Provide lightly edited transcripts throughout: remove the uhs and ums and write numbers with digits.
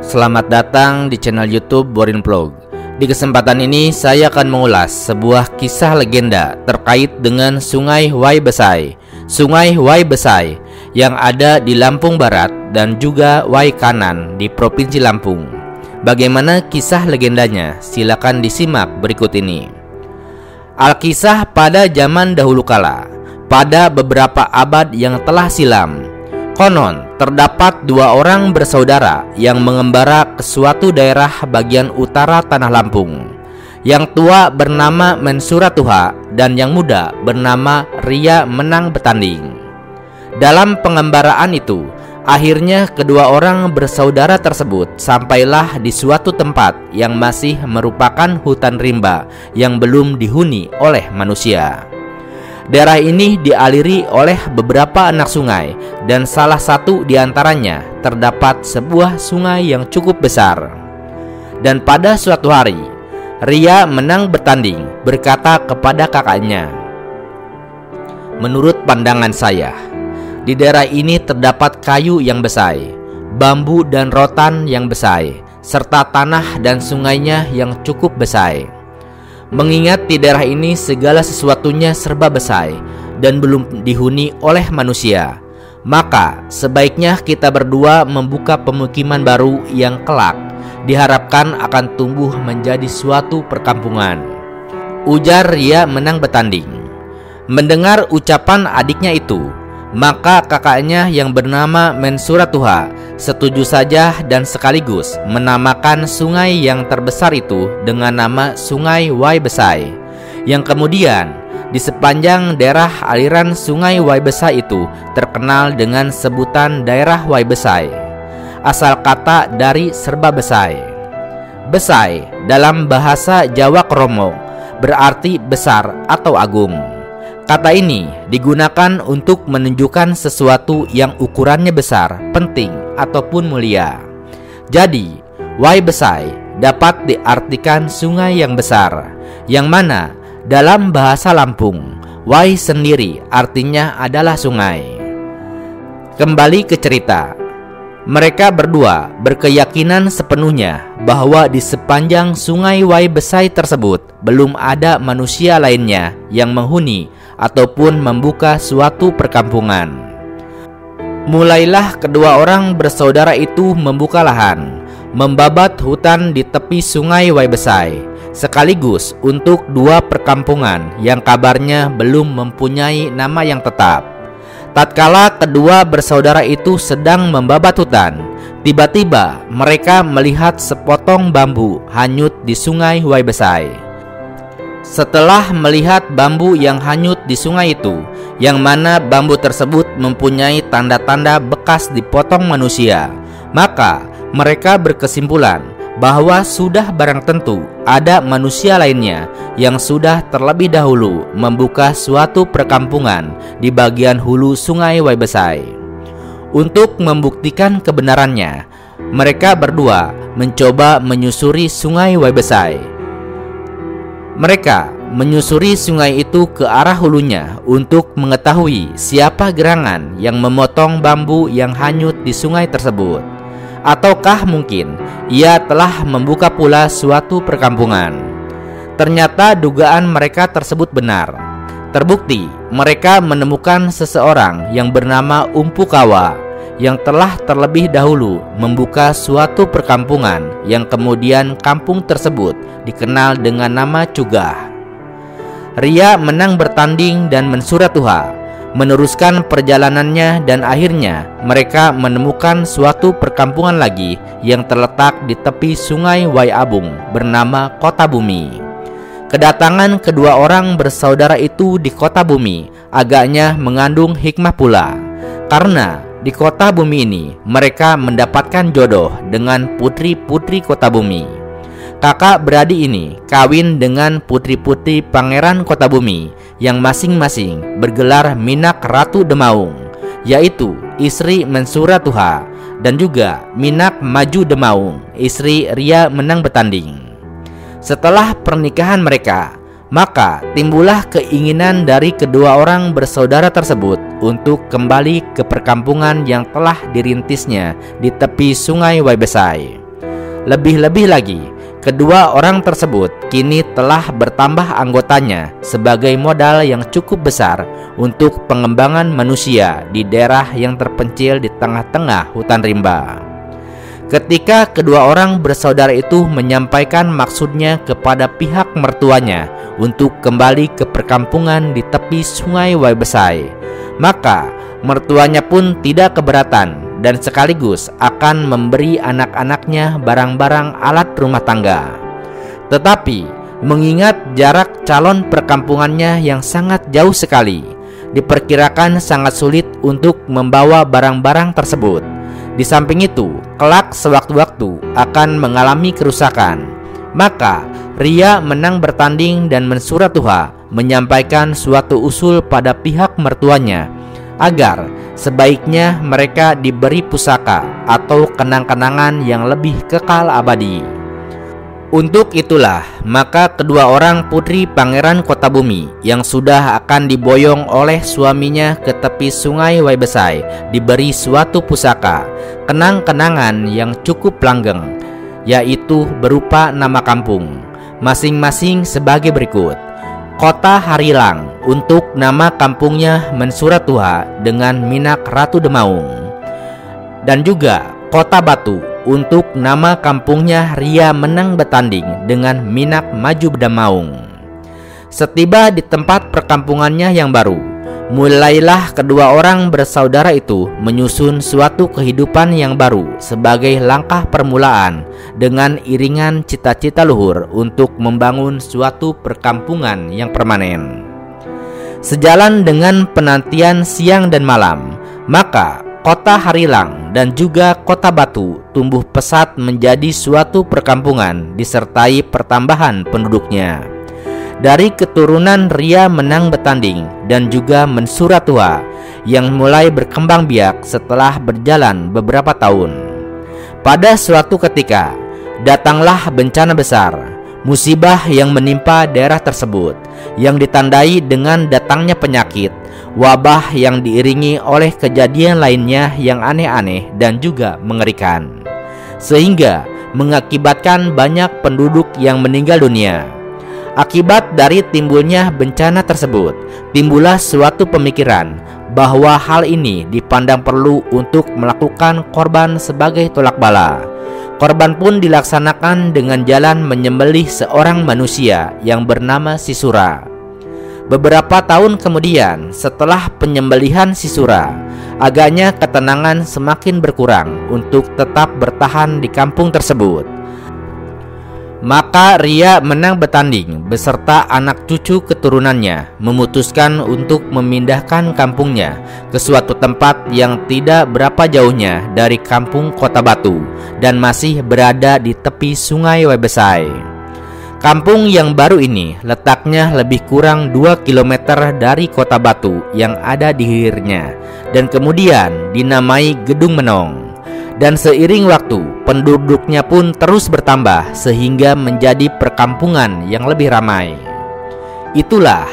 Selamat datang di channel YouTube Borin Vlog. Di kesempatan ini saya akan mengulas sebuah kisah legenda terkait dengan Sungai Wai Besai. Sungai Wai Besai yang ada di Lampung Barat dan juga Wai Kanan di Provinsi Lampung. Bagaimana kisah legendanya? Silakan disimak berikut ini. Alkisah pada zaman dahulu kala, pada beberapa abad yang telah silam, konon terdapat dua orang bersaudara yang mengembara ke suatu daerah bagian utara tanah Lampung. Yang tua bernama Mensuratuha dan yang muda bernama Ria Menang Betanding. Dalam pengembaraan itu, akhirnya kedua orang bersaudara tersebut sampailah di suatu tempat yang masih merupakan hutan rimba yang belum dihuni oleh manusia. Daerah ini dialiri oleh beberapa anak sungai dan salah satu diantaranya terdapat sebuah sungai yang cukup besar. Dan pada suatu hari, Ria Menang Betanding berkata kepada kakaknya, "Menurut pandangan saya, di daerah ini terdapat kayu yang besai, bambu dan rotan yang besai, serta tanah dan sungainya yang cukup besai. Mengingat di daerah ini segala sesuatunya serba besai dan belum dihuni oleh manusia, maka sebaiknya kita berdua membuka pemukiman baru yang kelak diharapkan akan tumbuh menjadi suatu perkampungan," ujar Ria Menang Betanding. Mendengar ucapan adiknya itu, maka kakaknya yang bernama Mensuratuha setuju saja dan sekaligus menamakan sungai yang terbesar itu dengan nama Sungai Wai Besai, yang kemudian di sepanjang daerah aliran Sungai Wai Besai itu terkenal dengan sebutan daerah Wai Besai, asal kata dari serba besai. Besai dalam bahasa Jawa Kromo berarti besar atau agung. Kata ini digunakan untuk menunjukkan sesuatu yang ukurannya besar, penting, ataupun mulia. Jadi, Wai Besai dapat diartikan sungai yang besar, yang mana dalam bahasa Lampung, Wai sendiri artinya adalah sungai. Kembali ke cerita. Mereka berdua berkeyakinan sepenuhnya bahwa di sepanjang Sungai Wai Besai tersebut belum ada manusia lainnya yang menghuni ataupun membuka suatu perkampungan. Mulailah kedua orang bersaudara itu membuka lahan, membabat hutan di tepi Sungai Wai Besai, sekaligus untuk dua perkampungan yang kabarnya belum mempunyai nama yang tetap. Tatkala kedua bersaudara itu sedang membabat hutan, tiba-tiba mereka melihat sepotong bambu hanyut di Sungai Wai Besai. Setelah melihat bambu yang hanyut di sungai itu, yang mana bambu tersebut mempunyai tanda-tanda bekas dipotong manusia, maka mereka berkesimpulan bahwa sudah barang tentu ada manusia lainnya yang sudah terlebih dahulu membuka suatu perkampungan di bagian hulu Sungai Wai Besai. Untuk membuktikan kebenarannya, mereka berdua mencoba menyusuri Sungai Wai Besai. Mereka menyusuri sungai itu ke arah hulunya untuk mengetahui siapa gerangan yang memotong bambu yang hanyut di sungai tersebut. Ataukah mungkin ia telah membuka pula suatu perkampungan. Ternyata dugaan mereka tersebut benar. Terbukti mereka menemukan seseorang yang bernama Umpu Kawa yang telah terlebih dahulu membuka suatu perkampungan yang kemudian kampung tersebut dikenal dengan nama Cugah. Ria Menang Betanding dan Mensuratuha meneruskan perjalanannya dan akhirnya mereka menemukan suatu perkampungan lagi yang terletak di tepi Sungai Wai Abung bernama Kota Bumi. Kedatangan kedua orang bersaudara itu di Kota Bumi agaknya mengandung hikmah pula, karena di Kota Bumi ini mereka mendapatkan jodoh dengan putri-putri Kota Bumi. Kakak beradik ini kawin dengan putri-putri Pangeran Kota Bumi yang masing-masing bergelar Minak Ratu Demaung, yaitu istri Mensuratuha, dan juga Minak Maju Demaung, istri Ria Menang Betanding. Setelah pernikahan mereka, maka timbullah keinginan dari kedua orang bersaudara tersebut untuk kembali ke perkampungan yang telah dirintisnya di tepi Sungai Wai Besai. Lebih-lebih lagi, kedua orang tersebut kini telah bertambah anggotanya sebagai modal yang cukup besar untuk pengembangan manusia di daerah yang terpencil di tengah-tengah hutan rimba. Ketika kedua orang bersaudara itu menyampaikan maksudnya kepada pihak mertuanya untuk kembali ke perkampungan di tepi sungai Waibesai, maka mertuanya pun tidak keberatan dan sekaligus akan memberi anak-anaknya barang-barang alat rumah tangga. Tetapi mengingat jarak calon perkampungannya yang sangat jauh sekali, diperkirakan sangat sulit untuk membawa barang-barang tersebut. Di samping itu, kelak sewaktu-waktu akan mengalami kerusakan. Maka Ria menang bertanding dan mensuratuha menyampaikan suatu usul pada pihak mertuanya agar sebaiknya mereka diberi pusaka atau kenang-kenangan yang lebih kekal abadi. Untuk itulah, maka kedua orang putri Pangeran Kota Bumi yang sudah akan diboyong oleh suaminya ke tepi sungai Waibesai diberi suatu pusaka, kenang-kenangan yang cukup langgeng, yaitu berupa nama kampung, masing-masing sebagai berikut. Kota Harilang untuk nama kampungnya Mensuratuha dengan Minak Ratu Demaung, dan juga Kota Batu untuk nama kampungnya Ria Menang Betanding dengan Minak Maju Demaung. Setiba di tempat perkampungannya yang baru, mulailah kedua orang bersaudara itu menyusun suatu kehidupan yang baru sebagai langkah permulaan dengan iringan cita-cita luhur untuk membangun suatu perkampungan yang permanen. Sejalan dengan penantian siang dan malam, maka Kota Harilang dan juga Kota Batu tumbuh pesat menjadi suatu perkampungan disertai pertambahan penduduknya. Dari keturunan Ria Menang Betanding dan juga Mensuratuha yang mulai berkembang biak setelah berjalan beberapa tahun. Pada suatu ketika, datanglah bencana besar, musibah yang menimpa daerah tersebut, yang ditandai dengan datangnya penyakit, wabah yang diiringi oleh kejadian lainnya yang aneh-aneh dan juga mengerikan, sehingga mengakibatkan banyak penduduk yang meninggal dunia. Akibat dari timbulnya bencana tersebut, timbullah suatu pemikiran bahwa hal ini dipandang perlu untuk melakukan korban sebagai tolak bala. Korban pun dilaksanakan dengan jalan menyembelih seorang manusia yang bernama Sisura. Beberapa tahun kemudian, setelah penyembelihan Sisura, agaknya ketenangan semakin berkurang untuk tetap bertahan di kampung tersebut. Maka Ria Menang Betanding beserta anak cucu keturunannya memutuskan untuk memindahkan kampungnya ke suatu tempat yang tidak berapa jauhnya dari kampung Kota Batu dan masih berada di tepi sungai Waibesai. Kampung yang baru ini letaknya lebih kurang 2 km dari Kota Batu yang ada di hilirnya dan kemudian dinamai Gedung Menong. Dan seiring waktu, penduduknya pun terus bertambah sehingga menjadi perkampungan yang lebih ramai. Itulah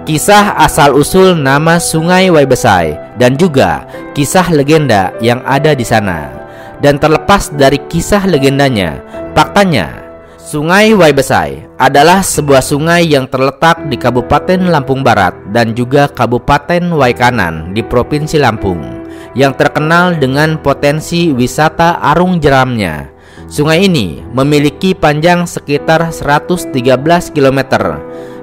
kisah asal-usul nama Sungai Waibesai dan juga kisah legenda yang ada di sana. Dan terlepas dari kisah legendanya, faktanya Sungai Waibesai adalah sebuah sungai yang terletak di Kabupaten Lampung Barat dan juga Kabupaten Waikanan di Provinsi Lampung, yang terkenal dengan potensi wisata arung jeramnya. Sungai ini memiliki panjang sekitar 113 km,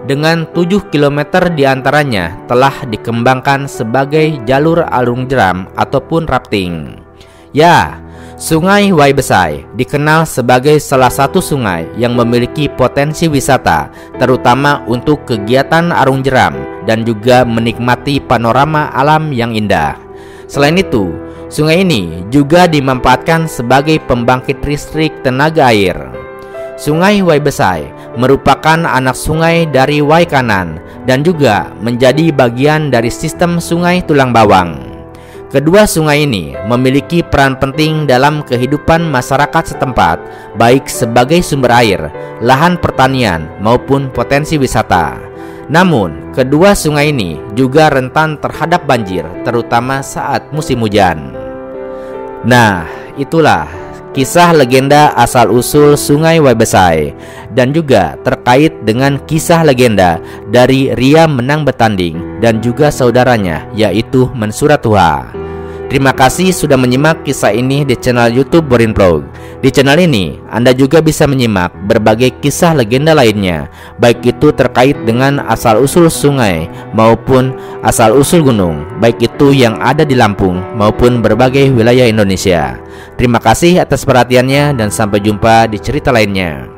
dengan 7 km diantaranya telah dikembangkan sebagai jalur arung jeram ataupun rafting. Ya, Sungai Waibesai dikenal sebagai salah satu sungai yang memiliki potensi wisata, terutama untuk kegiatan arung jeram dan juga menikmati panorama alam yang indah. Selain itu, sungai ini juga dimanfaatkan sebagai pembangkit listrik tenaga air. Sungai Waibesai merupakan anak sungai dari Waikanan dan juga menjadi bagian dari sistem sungai Tulang Bawang. Kedua sungai ini memiliki peran penting dalam kehidupan masyarakat setempat, baik sebagai sumber air, lahan pertanian, maupun potensi wisata. Namun, kedua sungai ini juga rentan terhadap banjir, terutama saat musim hujan. Nah, itulah kisah legenda asal-usul Sungai Waibesai, dan juga terkait dengan kisah legenda dari Ria menang bertanding dan juga saudaranya yaitu Mensuratuha. Terima kasih sudah menyimak kisah ini di channel YouTube Borin Vlog. Di channel ini Anda juga bisa menyimak berbagai kisah legenda lainnya, baik itu terkait dengan asal-usul sungai maupun asal-usul gunung, baik itu yang ada di Lampung maupun berbagai wilayah Indonesia. Terima kasih atas perhatiannya dan sampai jumpa di cerita lainnya.